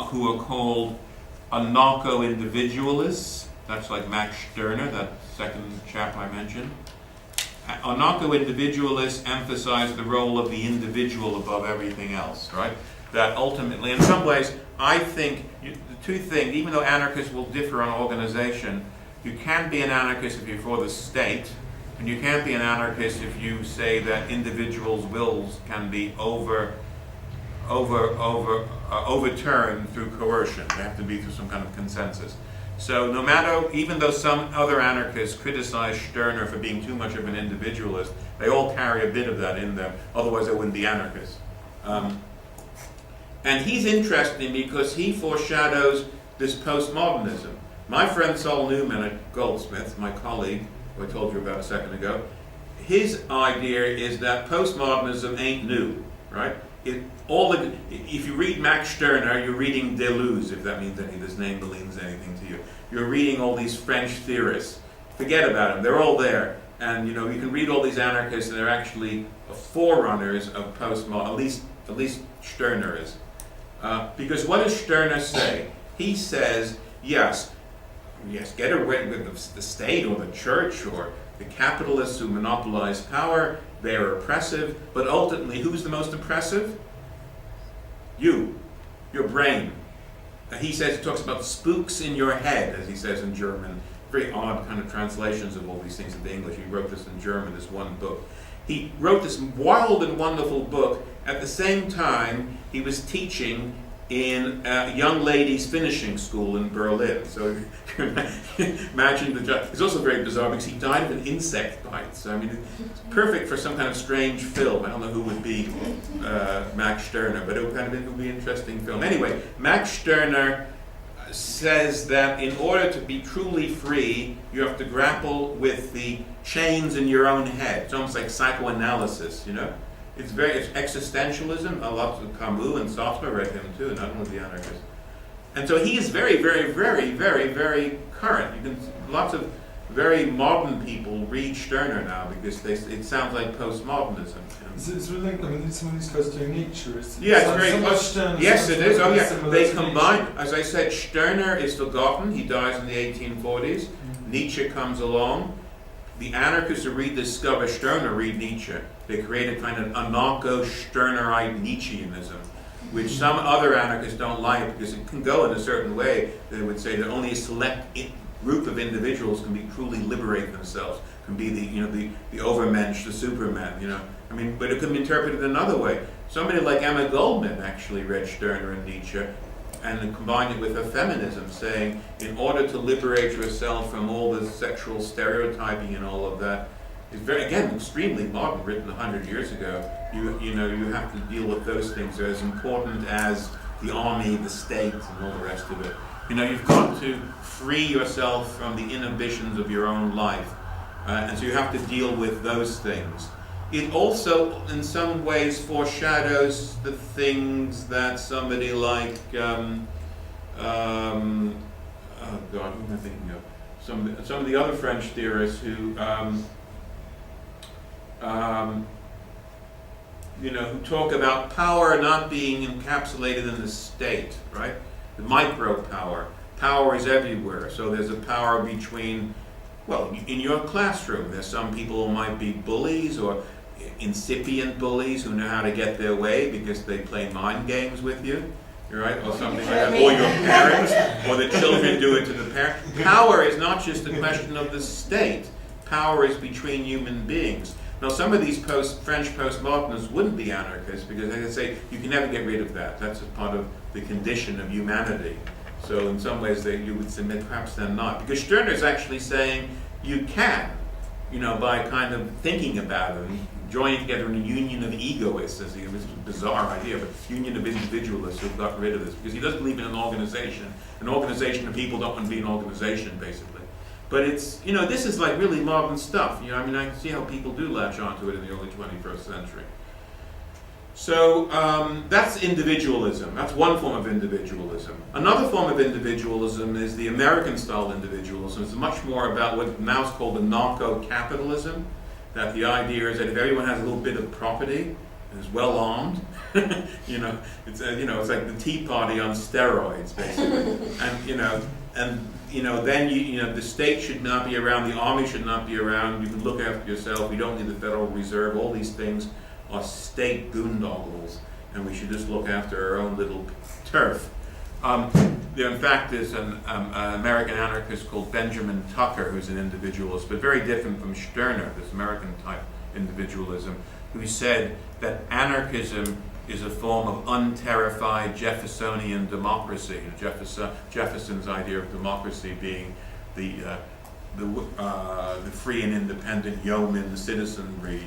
who are called anarcho-individualists. That's like Max Stirner, that second chap I mentioned. Anarcho-individualists emphasize the role of the individual above everything else, right? That ultimately, in some ways, I think the two things, even though anarchists will differ on organization, you can be an anarchist if you're for the state, and you can't be an anarchist if you say that individuals' wills can be overturned through coercion. They have to be through some kind of consensus. So no matter, even though some other anarchists criticize Stirner for being too much of an individualist, they all carry a bit of that in them, otherwise they wouldn't be anarchists. And he's interesting because he foreshadows this postmodernism. My friend Sol Newman at Goldsmiths, my colleague, who I told you about a second ago, his idea is that postmodernism ain't new, right? If you read Max Stirner, you're reading Deleuze, if that means anything, this name means anything to you. You're reading all these French theorists. Forget about them, they're all there. And you can read all these anarchists, and they're actually forerunners of postmodern, at least Stirner is. Because what does Stirner say? He says, yes, get away with the state or the church or the capitalists who monopolize power. They're oppressive, but ultimately, who's the most oppressive? You, your brain. He talks about spooks in your head, as he says in German. Very odd kind of translations of all these things into English. He wrote this in German, this one book. He wrote this wild and wonderful book. At the same time, he was teaching in a young ladies' finishing school in Berlin. So imagine the job. It's also very bizarre because he died of an insect bite. So I mean, it's perfect for some kind of strange film. I don't know who would be Max Stirner, but it would be an interesting film. Anyway, Max Stirner says that in order to be truly free, you have to grapple with the chains in your own head. It's almost like psychoanalysis, It's existentialism. A lot of Camus and Sartre read him too, not only the anarchists. And so he is very, very, very, very, very current. Lots of very modern people read Stirner now because it sounds like postmodernism. It's really some of these goes to Nietzsche. Yeah, it's very close. Yes, it is. Oh, yeah. They combine. As I said, Stirner is forgotten. He dies in the 1840s. Mm-hmm. Nietzsche comes along. The anarchists who rediscover Stirner read Nietzsche. They create a kind of anarcho-Stirnerite Nietzscheanism, which some other anarchists don't like because it can go in a certain way. They would say that only a select group of individuals can be truly liberate themselves, can be the overmensch, the supermen, but it could be interpreted another way. Somebody like Emma Goldman actually read Stirner and Nietzsche and combined it with her feminism, saying in order to liberate yourself from all the sexual stereotyping and all of that, it's very, again, extremely modern, written 100 years ago. You have to deal with those things. They're as important as the army, the state, and all the rest of it. You've got to free yourself from the inhibitions of your own life. And so you have to deal with those things. It also, in some ways, foreshadows the things that somebody like, oh God, who am I thinking of? Some of the other French theorists who, who talk about power not being encapsulated in the state, right? The micro power. Power is everywhere. So there's a power between, in your classroom, there's some people who might be bullies or incipient bullies who know how to get their way because they play mind games with you, right? Or something like that. Or your parents, or the children do it to the parents. Power is not just a question of the state. Power is between human beings. Now, some of these French postmodernists wouldn't be anarchists because they would say you can never get rid of that. That's a part of the condition of humanity. So in some ways you would submit, perhaps they're not. Because Stirner is actually saying you can, by kind of thinking about it, joining together in a union of egoists, it's a bizarre idea, but union of individualists who've got rid of this. Because he doesn't believe in an organization. An organization of people don't want to be an organization, basically. But it's, this is like really modern stuff. I can see how people do latch onto it in the early 21st century. So that's individualism. That's one form of individualism. Another form of individualism is the American-style individualism. It's much more about what now is called anarcho-capitalism, that the idea is that if everyone has a little bit of property, and is well armed. You know, it's it's like the Tea Party on steroids, basically. And then the state should not be around, the army should not be around. You can look after yourself. We don't need the Federal Reserve. All these things are state boondoggles, and we should just look after our own little turf. There, in fact, is an American anarchist called Benjamin Tucker, who's an individualist, but very different from Stirner, this American type individualism, who said that anarchism is a form of unterrified Jeffersonian democracy. Jefferson's idea of democracy being the free and independent yeoman citizenry.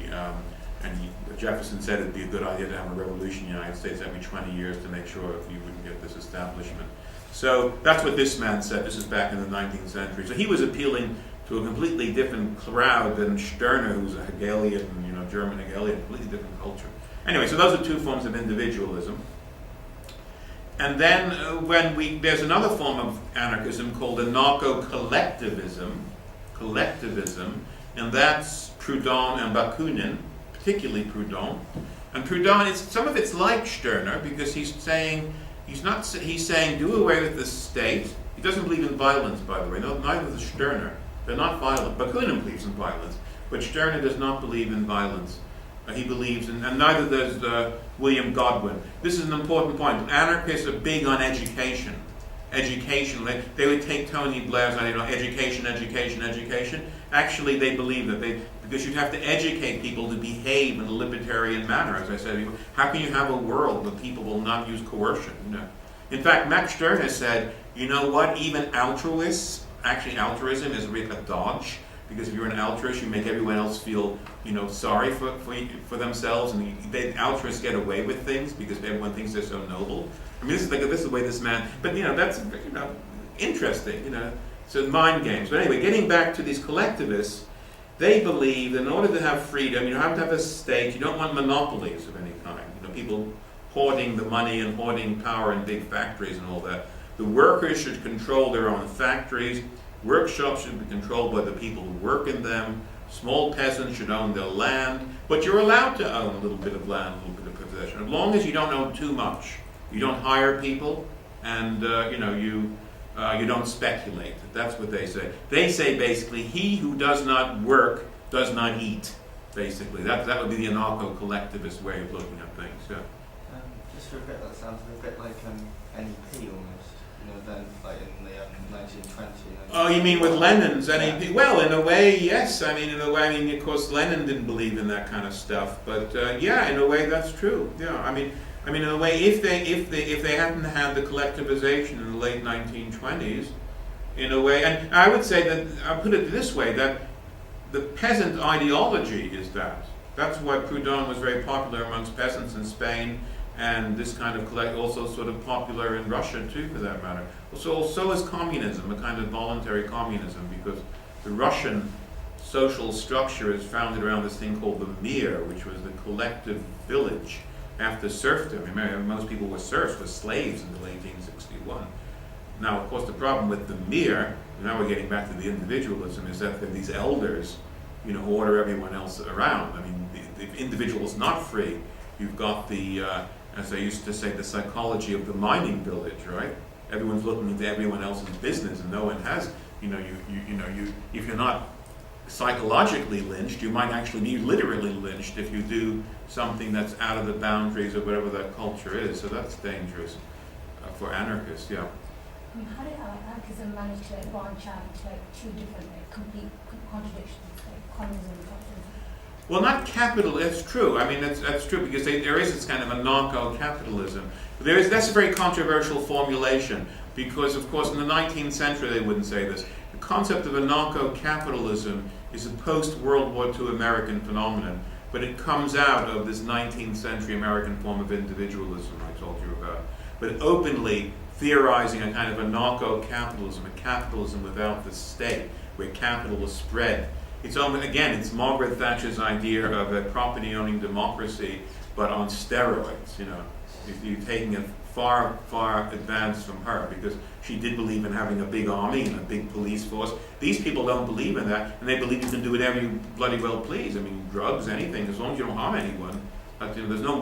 Jefferson said it'd be a good idea to have a revolution in the United States every 20 years to make sure if you wouldn't get this establishment. So that's what this man said. This is back in the 19th century. So he was appealing to a completely different crowd than Stirner, who's a Hegelian, German Hegelian, completely different culture. Anyway, so those are two forms of individualism. And then there's another form of anarchism called anarcho-collectivism, and that's Proudhon and Bakunin, particularly Proudhon. And Proudhon, some of it's like Stirner, because he's saying do away with the state. He doesn't believe in violence, by the way. No, neither does Stirner. They're not violent. Bakunin believes in violence, but Stirner does not believe in violence. He believes in, and neither does William Godwin. This is an important point. Anarchists are big on education. Education. They would take Tony Blair's idea, education. Actually, they believe that because you'd have to educate people to behave in a libertarian manner, as I said. How can you have a world where people will not use coercion? In fact, Max Stirner said, you know what, even altruists, actually altruism is a dodge, because if you're an altruist, you make everyone else feel, sorry for themselves, and altruists get away with things because everyone thinks they're so noble. I mean, this is the way this man. But that's interesting. So mind games. But anyway, getting back to these collectivists, they believe that in order to have freedom, you have to have a state. You don't want monopolies of any kind. People hoarding the money and hoarding power in big factories and all that. The workers should control their own factories. Workshops should be controlled by the people who work in them. Small peasants should own their land, but you're allowed to own a little bit of land, a little bit of possession, as long as you don't own too much. You don't hire people, and you don't speculate. That's what they say. They say basically, he who does not work does not eat. Basically, that would be the anarcho-collectivist way of looking at things. Yeah. Just for a bit, that sounds a bit like NEP almost. Then like in the 1920s. Oh, you mean with Lenin's NEP? Yeah. Well, in a way, yes. I mean, of course, Lenin didn't believe in that kind of stuff, but in a way, that's true. Yeah, I mean, in a way, if they hadn't had the collectivization in the late 1920s, in a way, and I would say that I'll put it this way, that the peasant ideology is that. That's why Proudhon was very popular amongst peasants in Spain. And this kind of also sort of popular in Russia too, for that matter. So is communism, a kind of voluntary communism, because the Russian social structure is founded around this thing called the mir, which was the collective village after serfdom. Remember, most people were serfs, were slaves until 1861. Now, of course, the problem with the mir, now we're getting back to the individualism, is that there are these elders, who order everyone else around. I mean, the individual is not free. You've got the as I used to say, the psychology of the mining village, right? Everyone's looking into everyone else's business, and no one has. If you're not psychologically lynched, you might actually be literally lynched if you do something that's out of the boundaries of whatever that culture is. So that's dangerous for anarchists. Yeah. How did anarchism manage to branch out into two different complete contradictions, like communism and capitalism? Well, not capital. That's true. I mean, that's true because there is this kind of anarcho-capitalism. That's a very controversial formulation because, of course, in the 19th century they wouldn't say this. The concept of anarcho-capitalism is a post-World War II American phenomenon, but it comes out of this 19th century American form of individualism I told you about. But openly theorizing a kind of anarcho-capitalism, a capitalism without the state, where capital is spread. It's Margaret Thatcher's idea of a property-owning democracy, but on steroids. You're taking it far, far advanced from her because she did believe in having a big army and a big police force. These people don't believe in that, and they believe you can do whatever you bloody well please. I mean, drugs, anything, as long as you don't harm anyone. But there's no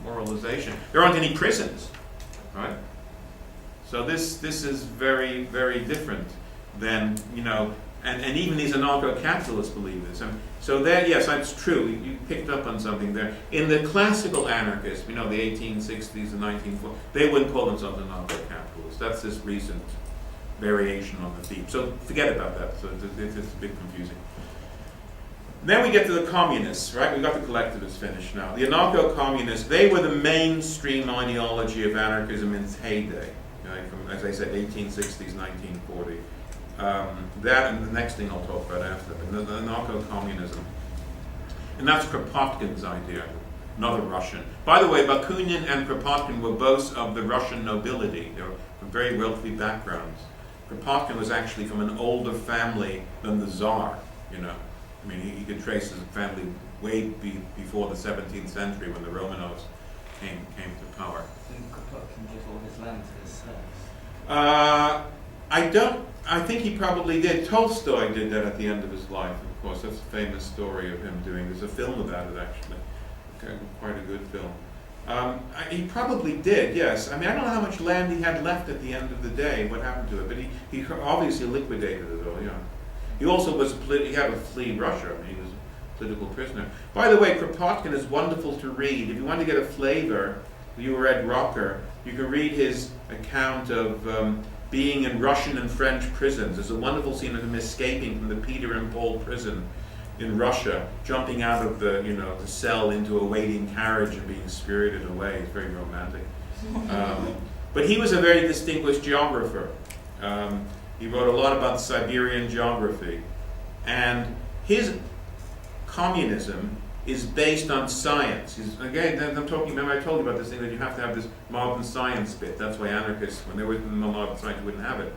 moralization. There aren't any prisons, right? So this is very, very different than, and even these anarcho-capitalists believe this. So that, yes, that's true. You picked up on something there. In the classical anarchists, the 1860s and 1940s, they wouldn't call themselves anarcho-capitalists. That's this recent variation on the theme. So forget about that. So it's a bit confusing. Then we get to the communists, right? We got the collectivists finished now. The anarcho-communists, they were the mainstream ideology of anarchism in its heyday. From, as I said, 1860s, 1940. That and the next thing I'll talk about after, the anarcho-communism. And that's Kropotkin's idea, another Russian. By the way, Bakunin and Kropotkin were both of the Russian nobility. They were from very wealthy backgrounds. Kropotkin was actually from an older family than the Tsar, he could trace his family way before the 17th century when the Romanovs came to power. Didn't Kropotkin give all his land to his serfs? I think he probably did. Tolstoy did that at the end of his life, of course. That's a famous story of him doing. There's a film about it, actually. Quite a good film. He probably did, yes. I don't know how much land he had left at the end of the day, what happened to it, but he obviously liquidated it all, yeah. He also he had to flee Russia. He was a political prisoner. By the way, Kropotkin is wonderful to read. If you want to get a flavor, if you read Rocker, you can read his account of being in Russian and French prisons. There's a wonderful scene of him escaping from the Peter and Paul prison in Russia, jumping out of the cell into a waiting carriage and being spirited away. It's very romantic. But he was a very distinguished geographer. He wrote a lot about Siberian geography. And his communism is based on science. Again, I'm talking, remember I told you about this thing that you have to have this modern science bit. That's why anarchists, when there was no modern science, you wouldn't have it.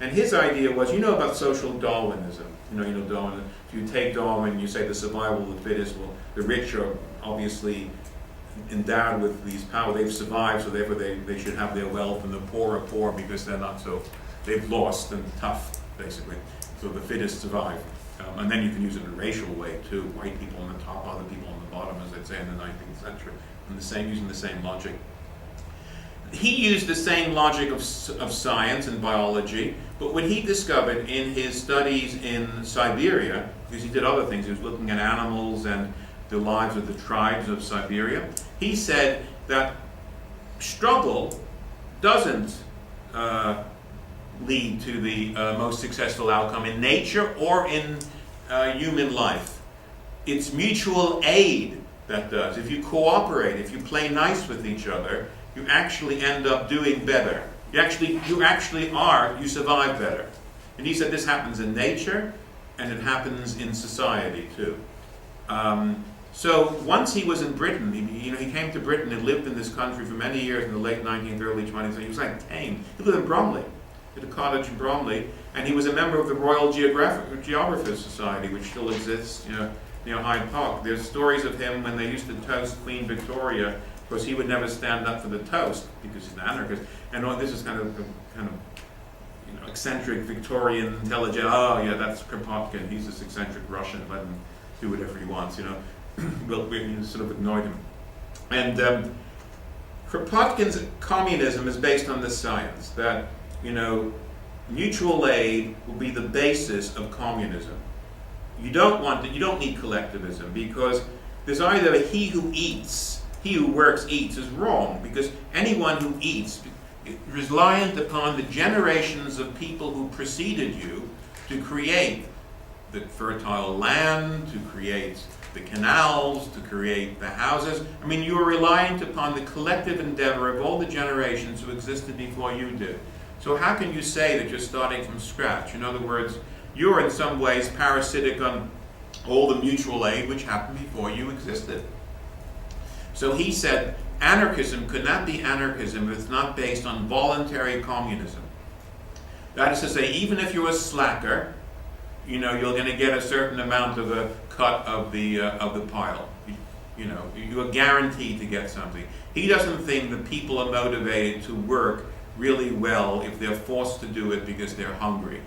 And his idea was, about social Darwinism. Darwin, if you take Darwin, you say the survival of the fittest, well, the rich are obviously endowed with these powers. They've survived, so therefore they should have their wealth, and the poor are poor because they're not so, they've lost and tough, basically. So the fittest survive. And then you can use it in a racial way too. White people on the top, other people on the bottom, as they'd say in the 19th century, and using the same logic. He used the same logic of science and biology, but what he discovered in his studies in Siberia, because he did other things, he was looking at animals and the lives of the tribes of Siberia, he said that struggle doesn't lead to the most successful outcome in nature or in human life. It's mutual aid that does. If you cooperate, if you play nice with each other, you actually end up doing better. You survive better. And he said this happens in nature and it happens in society too. So once he was in Britain, he came to Britain and lived in this country for many years in the late 19th, early 20th century. He was like tame. He lived in Bromley. At a cottage in Bromley, and he was a member of the Royal Geographers Society, which still exists, near Hyde Park. There's stories of him when they used to toast Queen Victoria. Of course, he would never stand up for the toast because he's an anarchist. And this is kind of eccentric Victorian intelligent. Oh yeah, that's Kropotkin. He's this eccentric Russian. Let him do whatever he wants. We sort of ignored him. And Kropotkin's communism is based on this science that mutual aid will be the basis of communism. You don't need collectivism because there's either he who works eats is wrong, because anyone who eats is reliant upon the generations of people who preceded you to create the fertile land, to create the canals, to create the houses. You are reliant upon the collective endeavor of all the generations who existed before you did. So how can you say that you're starting from scratch? In other words, you're in some ways parasitic on all the mutual aid which happened before you existed. So he said, anarchism could not be anarchism if it's not based on voluntary communism. That is to say, even if you're a slacker, you're going to get a certain amount of a cut of the pile. You are guaranteed to get something. He doesn't think that people are motivated to work really well if they're forced to do it because they're hungry.